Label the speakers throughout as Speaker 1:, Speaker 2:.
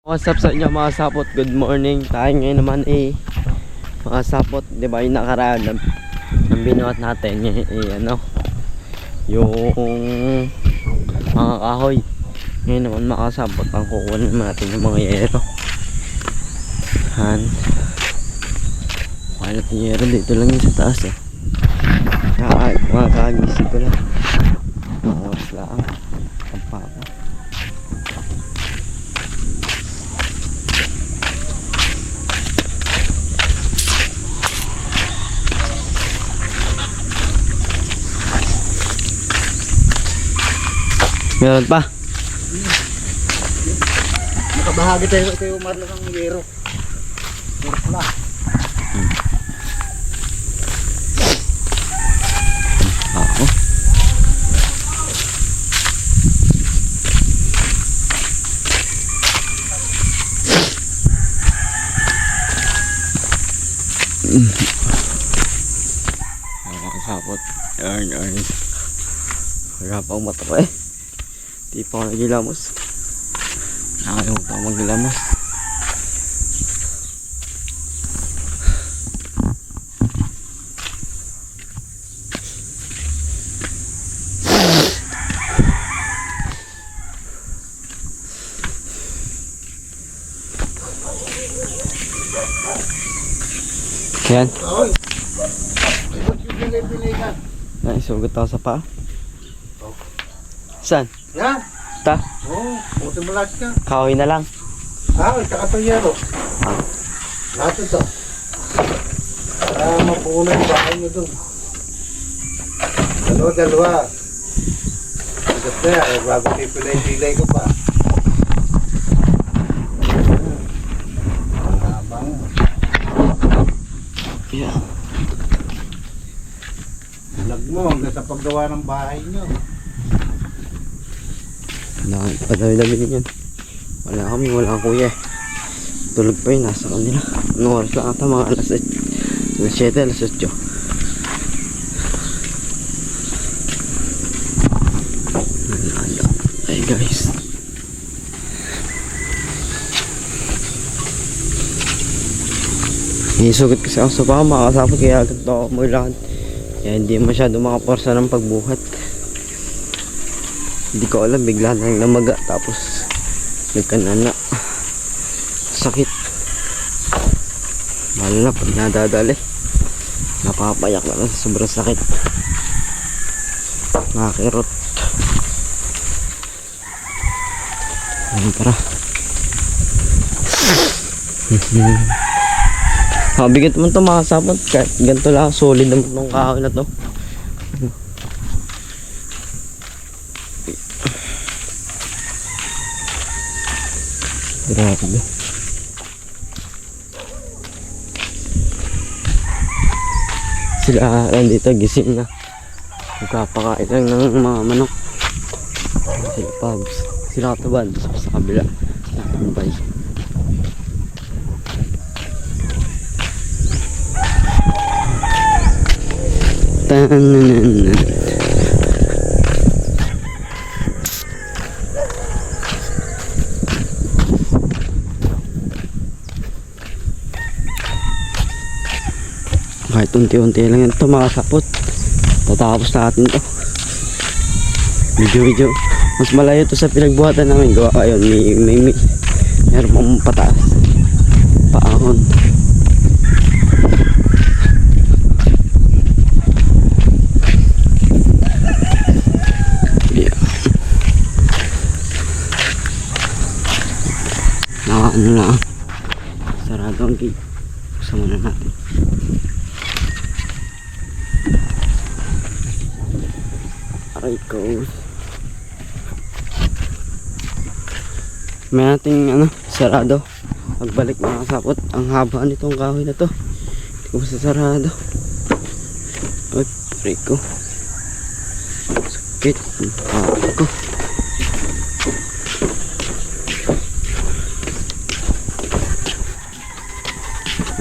Speaker 1: What's up sa inyo mga sapot? Good morning. Tayo ngayon naman mga sapot, di ba yung nakaraan ng binuhat natin ano, yung mga kahoy. Ngayon naman mga sapot, ang kukuha naman natin yung mga yero. Kuha natin yung yero dito lang yung sa taas mga kagising ko lang. Mga oras lang ang papa. Meron pa.
Speaker 2: Nakabahagi tayo kayo Marlo ng yero. Purpla.
Speaker 1: Ako. Sapot. Yarn. Wala pang mata ko Di pa ako nagilamos. Nakalimutan ako maglilamos. Yan. Naisugot ako sa paa. Saan?
Speaker 2: Yan.
Speaker 1: Ta?
Speaker 2: Oo, buti mo lahat ka.
Speaker 1: Kahoy na lang.
Speaker 2: Tsaka ito yero. Lahat ito. Para mapunan yung bahay nyo doon. Dalawa. Agad na bago pipilay-pilay ko pa. Habang.
Speaker 1: Yeah.
Speaker 2: Lag mo hanggang sa paggawa ng bahay nyo.
Speaker 1: Padami-dami yan. Wala kang kuya Tulog pa yun, nasa kanila. Anong oras lang ata, mga alas 7, alas 8. Ay guys, isugot kasi ako sa paa, makakasapot kaya agad ako maglakan. Kaya hindi masyado makaporsa ng pagbuhat. Hindi ko alam, bigla na yung namaga tapos nagkanana. Sakit. Mahal na pag nadadali. Napapayak na lang sa sobrang sakit. Nakakirot. Tara. Bigat mo ito mga sapot. Kahit ganito lang, solid naman itong kahoy na to. Grabe. Sila nandito gising na. Magkapakain lang ng mga manok. Sila pubs. Sila kataban sa kabila. Nakambay. Tanan. Kahit unti-unti lang ito mga sapot. Tatapos natin to. Medyo mas malayo to sa pinagbuhatan namin. Gawa kayo may meron pang pataas paahon. Yeah. Ano lang, sarado ang gate. Buksan muna natin. Aray ko. May nating sarado. Pagbalik mga kasapot, ang haba nitong kahoy na to. Hindi ko masasarado. Ay, aray ko. Sakit. Aray ko.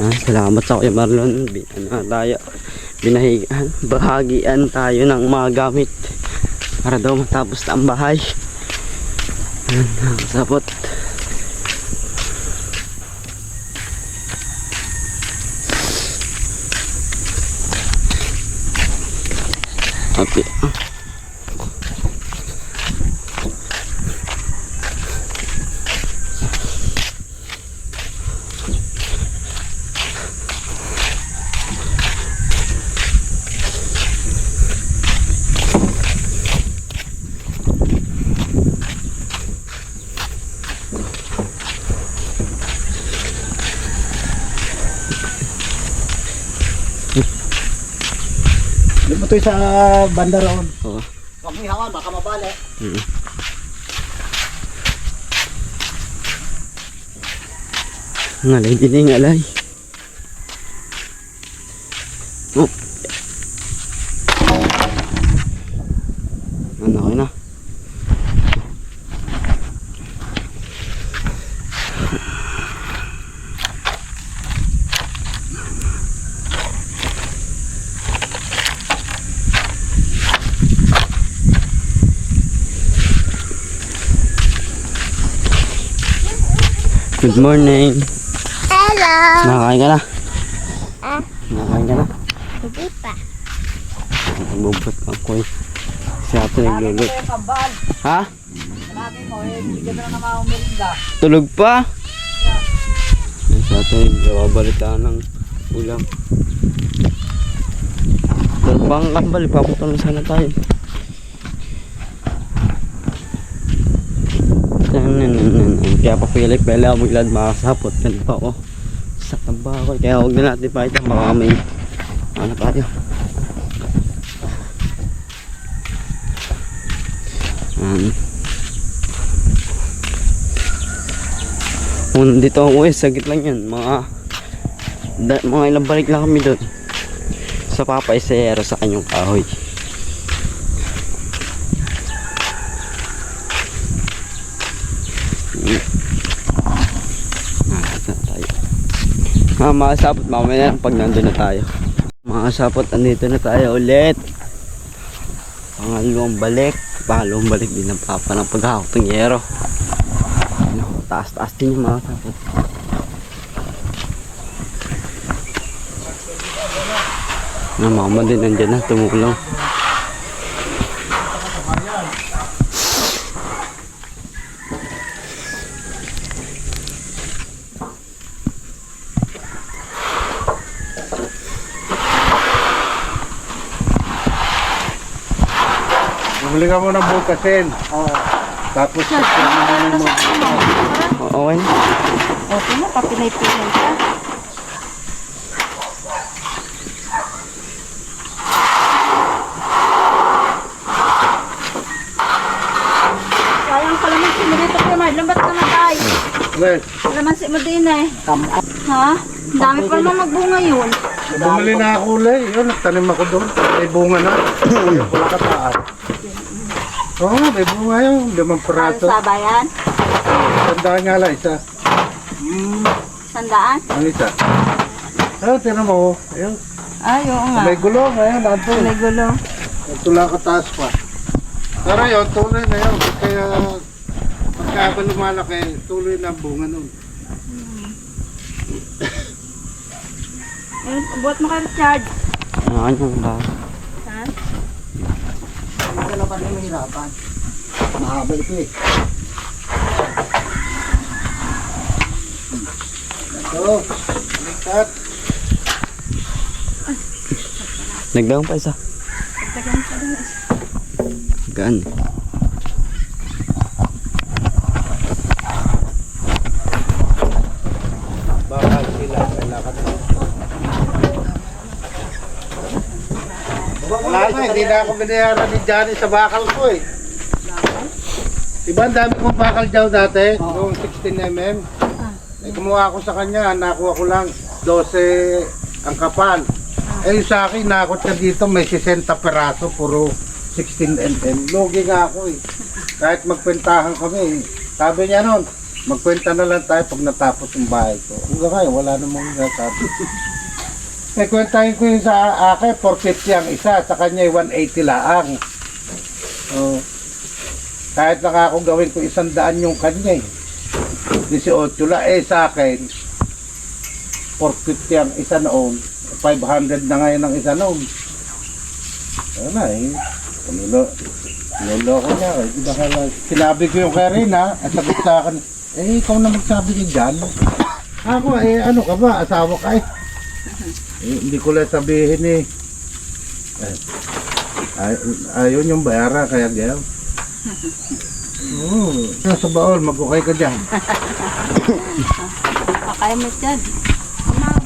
Speaker 1: Salamat sa Kuya Marlon. Bahagian tayo ng mga gamit para daw matapos na ang bahay. Sapot. Okay.
Speaker 2: Ito sa banda roon.
Speaker 1: Oo.
Speaker 2: Huwag mo ihawan, baka mabali.
Speaker 1: Ngalay din yung ngalay. Oh. Ano ko na? Good morning.
Speaker 3: Hello.
Speaker 1: Nakakain ka na?
Speaker 3: Ah,
Speaker 1: Nakakain ka na?
Speaker 3: hindi pa.
Speaker 1: Nagbubot ka ko eh. Si ate naglulot. Ha? Tulog pa? Si ate nagbabalita ng ulam. Pero bang kambal, ipaputol na sana tayo. Kaya papilay-pilay ako maglad makasapot. Ganun pa ako sa tamba ako. Kaya huwag na natin pa ito. Baka may ano tayo. Kung dito ako sagit lang yan. Mga ilang balik lang kami doon. Sa Papa Isayero sa kanyang kahoy. Mga kasapot, mamaya pag nandun na tayo. Mga kasapot, andito na tayo ulit. Pangalawang balik din ng Papa ng paghahawak ng yero. Taas-taas din yung mga kasapot. Mama din nandyan na, tumulong.
Speaker 2: Bumili ka mo ng bukasin. Tapos,
Speaker 1: Okay.
Speaker 3: Okay na, papinay-pinay ka. Sayang kalamansi mo dito, Kumar. Lambat ka na tayo.
Speaker 2: wait,
Speaker 3: Kalamansi mo din eh. Ha? Dami pa naman magbunga yun.
Speaker 2: bumili na ako ulit. Yun, nagtanim ako doon. May bunga na. Wala kataan. Oo, may bunga yun. 5 piraso.
Speaker 3: Ano sabayan?
Speaker 2: Tandaan nga lang isa.
Speaker 3: Sandaan?
Speaker 2: Ang isa. Ayun, tinan mo. Ayun.
Speaker 3: Ay, oo nga.
Speaker 2: May gulong. Ayun, nandun.
Speaker 3: May gulo.
Speaker 2: Tula kataas pa. Pero yun, tuloy na yun. Kaya pagka lumalaki, tuloy na ang bunga nun.
Speaker 3: Buhat mo kayo, Richard.
Speaker 1: Ano ba?
Speaker 3: Ha?
Speaker 2: Wala pa rin mahirapan. Mahaba ito eh. Ito, baliktad.
Speaker 1: Nagdaong pa isa.
Speaker 3: Tagan pa doon.
Speaker 1: Gaan.
Speaker 2: Bakal sila, kailangan mo. Wala na, hindi na ako binayaran ni Johnny sa bakal ko eh. Diba ang dami kong bakal daw dati? Noong 16mm. Eh, kumuha ako sa kanya, nakuha ko lang 12 ang kapal. Eh yung sa akin, nakot siya dito, may 60 peraso, puro 16mm. Logi nga ako eh. Kahit magkwentahan kami, sabi niya nun, magkwenta na lang tayo pag natapos yung bahay ko. Hanggang ngayon, wala namang nasabi. Eh, kwentahin ko yung sa akin, 450 ang isa, sa kanya 180 laang. Oh. Kahit lang ako gawin ko 100 yung kanya eh. 18 la, eh sa akin, 450 ang isa noon, 500 na ngayon ang isa noon. Ano na eh. Niloko niya. Eh. Di ba kala, sinabi ko yung kay Rina, at sagot sa akin, eh ikaw na magsabi niya dyan. Ako eh ano ka ba, asawa ka eh. Hindi ko lang sabihin eh. Ayaw yung bayara kaya gaya. Sa baol, mag-ukay ka dyan.
Speaker 3: Kaya mo dyan.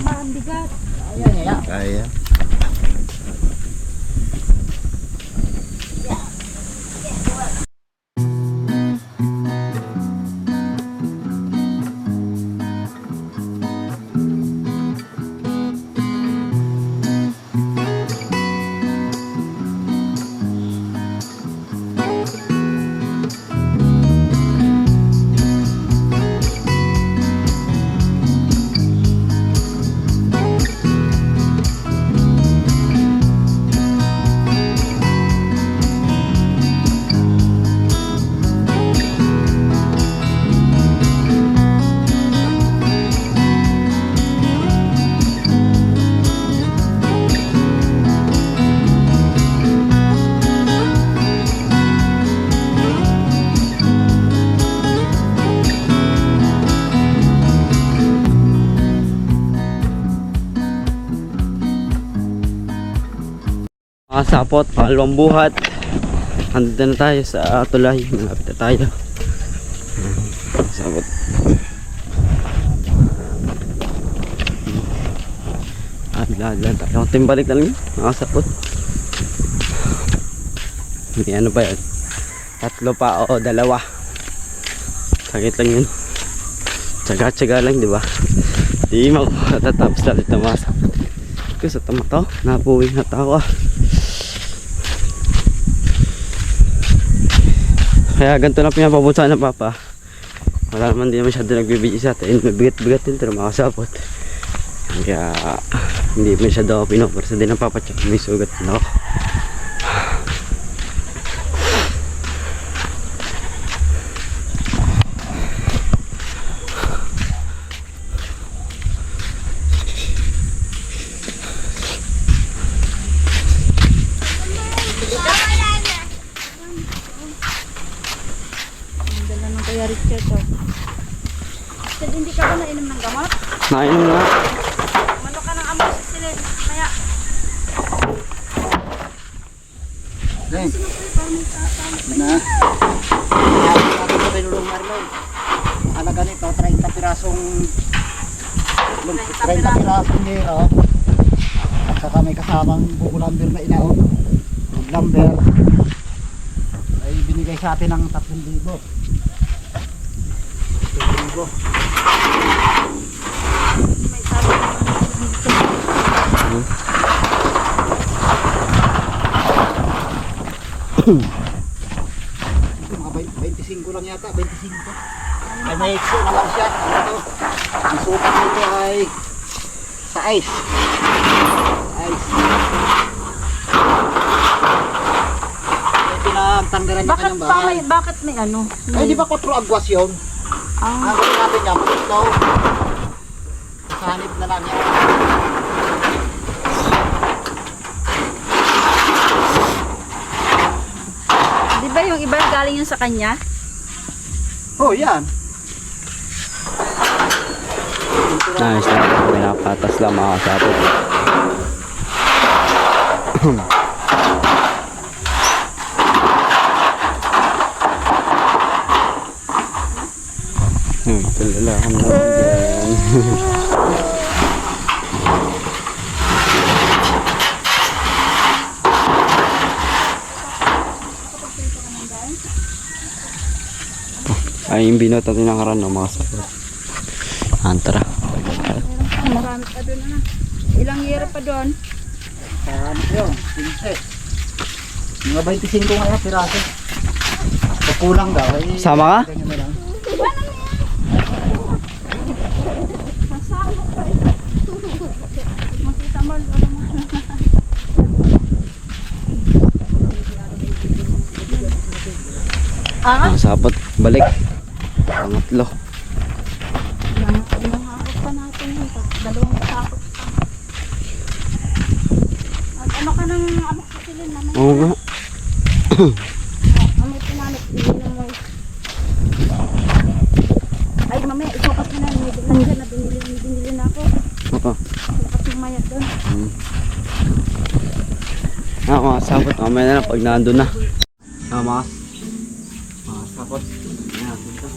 Speaker 3: Ang bigat.
Speaker 2: Kaya.
Speaker 1: Mga sapot, pangalawang buhat. Andito na tayo sa tulay. Malapit na tayo. Sapot. Lahat tayo. Timbalik na lang yun. Mga sapot. May ano pa yun? 3 pa o 2. Sakit lang yun. Tsaga-tsaga lang, di ba? Di matatapos natin ito mga sapot. Kasi sa tama to, napuwi na tawa. Kaya ganito lang pinapabunsa ng papa. Wala naman din masyado nagbibigay sa atin. Mabigat-bigat din ito mga kasapot. Kaya hindi masyado ako pinopersa din ng papa. Tsaka may sugat din ako.
Speaker 3: Kuya Richard to. Sid, hindi ka ba nainom ng gamot?
Speaker 1: Nainom na.
Speaker 3: Mano ka ng amo sa silid. Maya.
Speaker 2: Hey.
Speaker 4: Na. Sabi ko kay Lulong Marlon. Halaga nito 30 pirasong 30 pirasong nero. At saka may kasamang buko lumber na inaon. Wood lumber. Ay binigay sa atin ng 3,000. 3,000.
Speaker 3: May sabi
Speaker 4: Ito mga 25 lang yata, 25. Ay may exo na lang siya. Ito. Ang sukat nito ay sa ice. Ice. Ay pinagtanggalan niya kanyang bahay.
Speaker 3: Bakit may ano?
Speaker 4: Ay di ba 4 agwas yun?
Speaker 3: Ah,
Speaker 4: Ang gawin natin niya, ito. Sanib na lang yan.
Speaker 3: di ba yung iba galing yun sa kanya?
Speaker 4: Oh, yan.
Speaker 1: Nice na. Pinapatas lang mga kasapot. Tulala mo dyan. Ay, yung binot natin ng karan ng mga sapot. Antara.
Speaker 3: Marami pa doon na. Ilang year pa doon?
Speaker 4: Ano yun? 15. Mga 25 nga piraso. Kukulang daw. Ay,
Speaker 1: Sama ka?
Speaker 4: ganyan na lang.
Speaker 3: Masama pa rin. Makita mo.
Speaker 1: Mga sapot. Balik. Pangatlo.
Speaker 3: Ilang hakot pa natin yun. 2 hakot pa. At ano ka nang abok sa silin mamaya?
Speaker 1: Oo nga.
Speaker 3: May pinanit. Ininom mo. Ay, mamaya, isukas mo na. Nandiyan na, binili na ako.
Speaker 1: Ako.
Speaker 3: Sukas mo maya doon.
Speaker 1: Mga sapot, mamaya na lang pag nandun na. Mga sapot. Ayan, dito.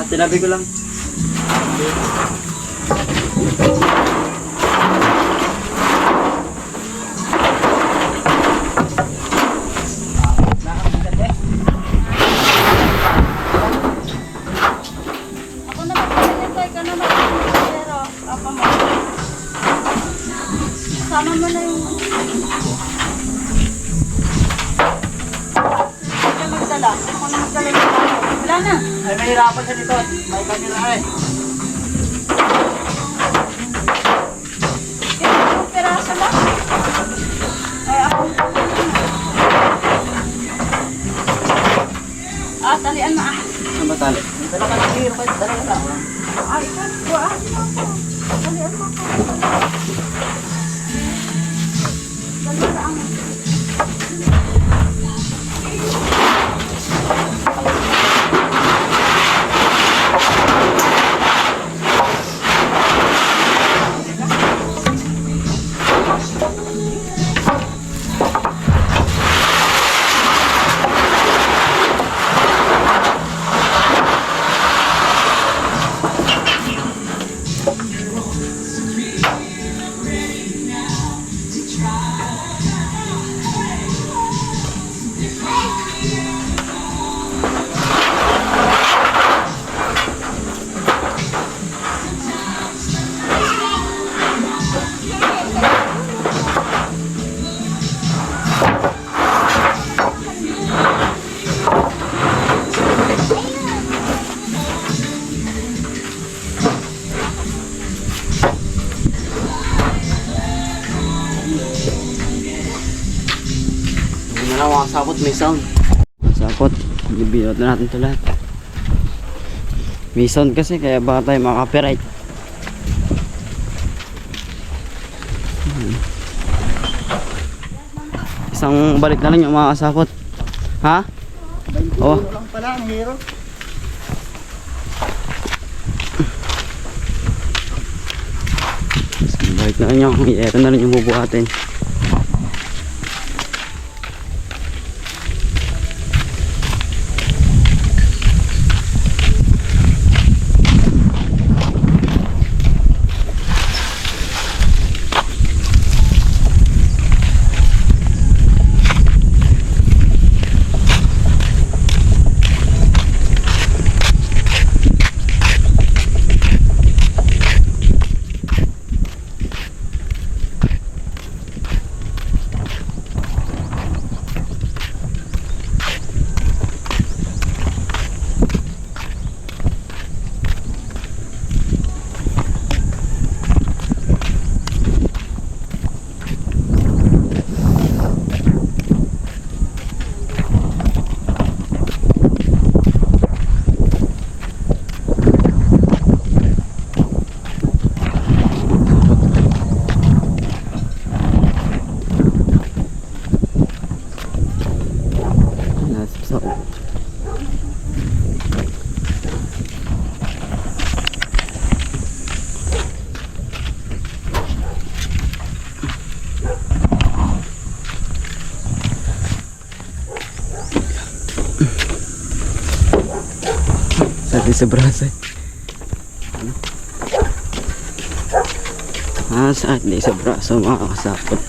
Speaker 1: Tinabi ko lang.
Speaker 3: Ako na magpapalito. Ikaw na magpapalito. Ako mo. Sama mo na yung... Ako na magdala. Ako na magdala yung tao. Wala na.
Speaker 4: Ay, mahirapan siya dito. May kanila eh.
Speaker 3: Yung piraso lang. Ay, ako. Talian na ah.
Speaker 1: Ano ba tali?
Speaker 4: Dala ka ng hero kayo. Dala ka lang.
Speaker 3: Ay, ikaw. Buwan mo ako. Talian mo ako. Dali ka ang...
Speaker 1: Ano na mga sapot, may sound. Mga sapot, bibiyot na natin ito lahat. May sound kasi, kaya baka tayo makaka-copyright. Isang balik na lang yung mga kasapot. Ha? Oo.
Speaker 4: Lang pala ang hero.
Speaker 1: Balik na lang yung ito na rin yung bubuhatin. Sabi sa braso. Sa atin sa braso mga kasapot.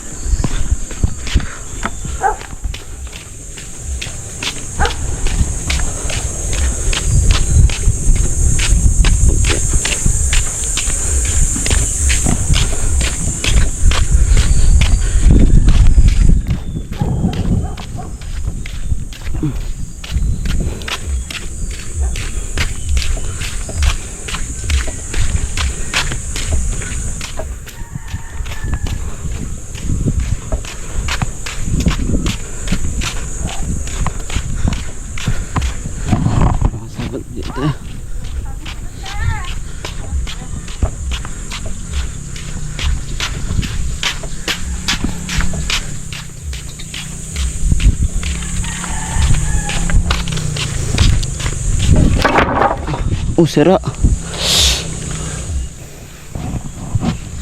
Speaker 1: Oh, sira.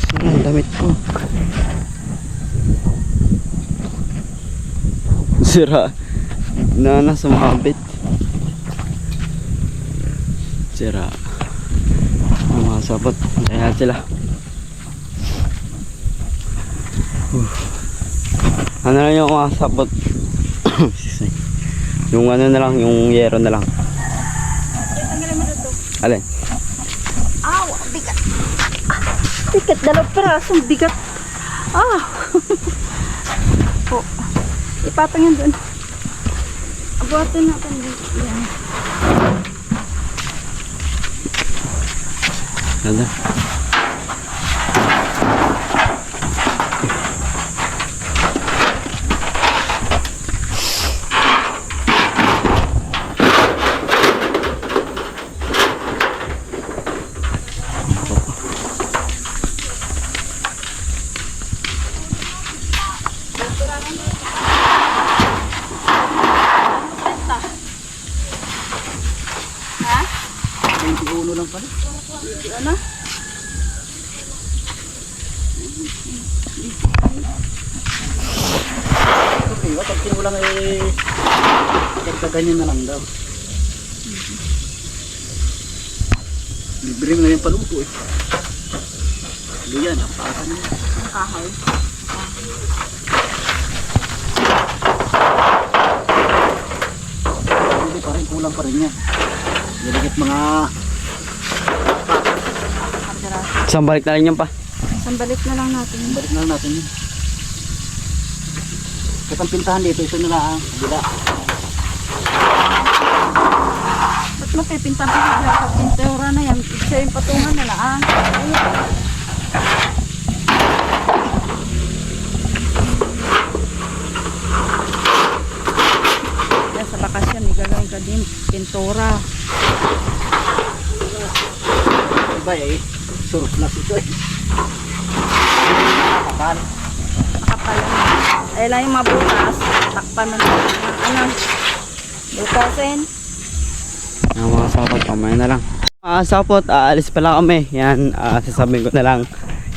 Speaker 1: Sira ang damit ko. Sira. Na sumabit. Sira. Ang mga sabot. Ayan sila. Ano lang yung mga sabot. Yung ano na lang, yung yero na lang.
Speaker 3: Tanggalin mo dito.
Speaker 1: Alin?
Speaker 3: Aw, bigat. Bigat, dalawang pirasong bigat. Ah. Oh. Ipatong yan doon. Abuhatin natin dito. Yan.
Speaker 1: Ganda.
Speaker 3: Ha?
Speaker 4: 21 lang pala.
Speaker 3: Ano?
Speaker 4: Okay, pag kinulang eh, ganyan na lang daw. Libre mo na yung paluto eh. Hindi yan, napakasan mo.
Speaker 3: Ang kahoy.
Speaker 4: Hindi pa rin, kulang pa rin yan. Nilagit mga
Speaker 3: Kapiraso.
Speaker 1: Isang balik na lang yan pa.
Speaker 3: Sambalik na lang natin.
Speaker 4: balik na lang natin yun. Katang pintahan dito, ito na lang. Bila.
Speaker 3: Ba't mapipinta pa sa pintura na yan? Siya yung patungan na lang. Yan sa bakasyon, may gagawin ka din. Pintura.
Speaker 4: Iba eh, surplus ito eh. Kapal.
Speaker 3: Makapal lang. Ay lang yung mabutas. Takpan na lang. Ano? Butasin.
Speaker 1: Ang mga sapot, kamay na lang. Mga sapot, aalis pala kami. Yan, sasabihin ko na lang.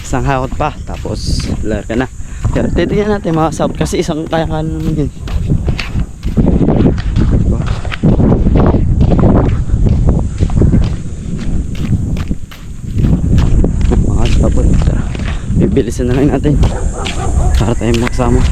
Speaker 1: Isang hakot pa, tapos lar ka na. Pero titignan natin mga sapot kasi isang kaya ka naman yun. Mga sapot, bibilisan na lang natin para tayo makasama.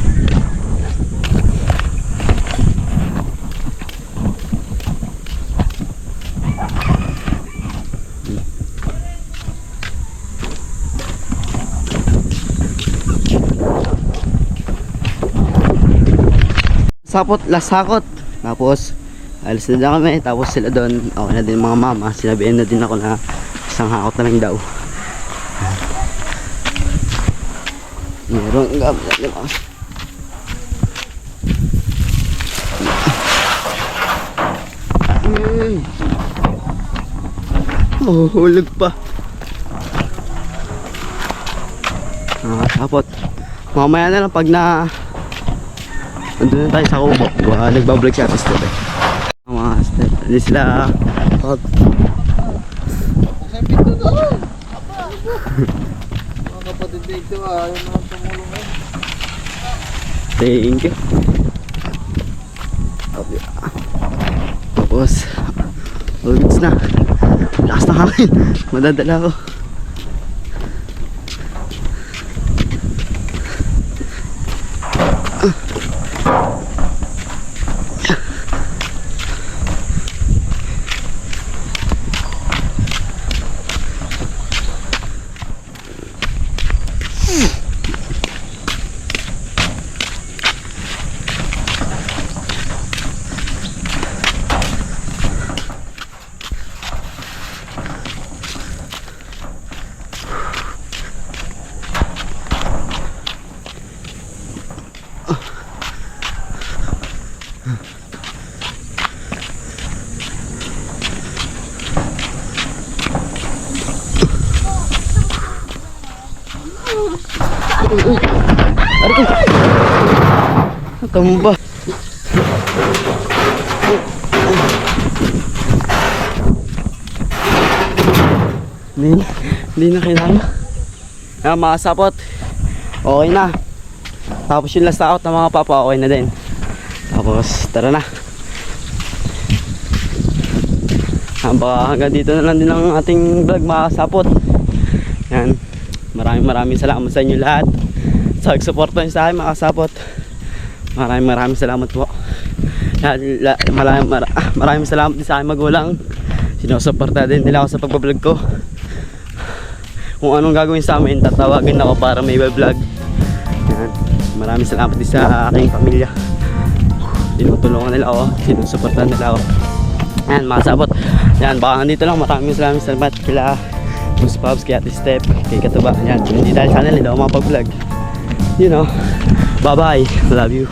Speaker 1: Sapot, last sakot. Tapos alis na din kami. Tapos sila doon, okay na din mga mama. Sinabihan na din ako na isang hakot na lang daw. Meron nga diba? Oh, hulog pa. Sapot. Mamaya na lang pag na andun na tayo sa kubo. Nagbablog si Ate Steph eh. Mga step. Hindi sila
Speaker 2: Mga kapatid dito, ayaw naman tumulong eh.
Speaker 1: thank you. Okay. Tapos ulit na. Lakas na hangin. Madadala ko. Tumba. Hindi na kailangan. Ayan mga sapot. Okay na. Tapos yung last out ng mga papa, okay na din. Tapos tara na. Baka hanggang dito na lang din ang ating vlog mga sapot. Yan. Maraming salamat sa inyo lahat. Sa pagsuporta nyo sa akin mga sapot. Maraming salamat po. Yan, maraming salamat din sa aking magulang. Sinusuporta din nila ako sa pagbablog ko. Kung anong gagawin sa amin, tatawagin ako para may vlog. Yan. Maraming salamat din sa aking pamilya. Tinutulungan nila ako, sinusuporta nila ako. Yan mga sapot. Yan, baka nandito lang. Maraming salamat kila Bruce Pops, kay Ate Step, kay Katuba. Yan, kung hindi dahil channel, hindi ako makapag-vlog. You know, bye bye, love you.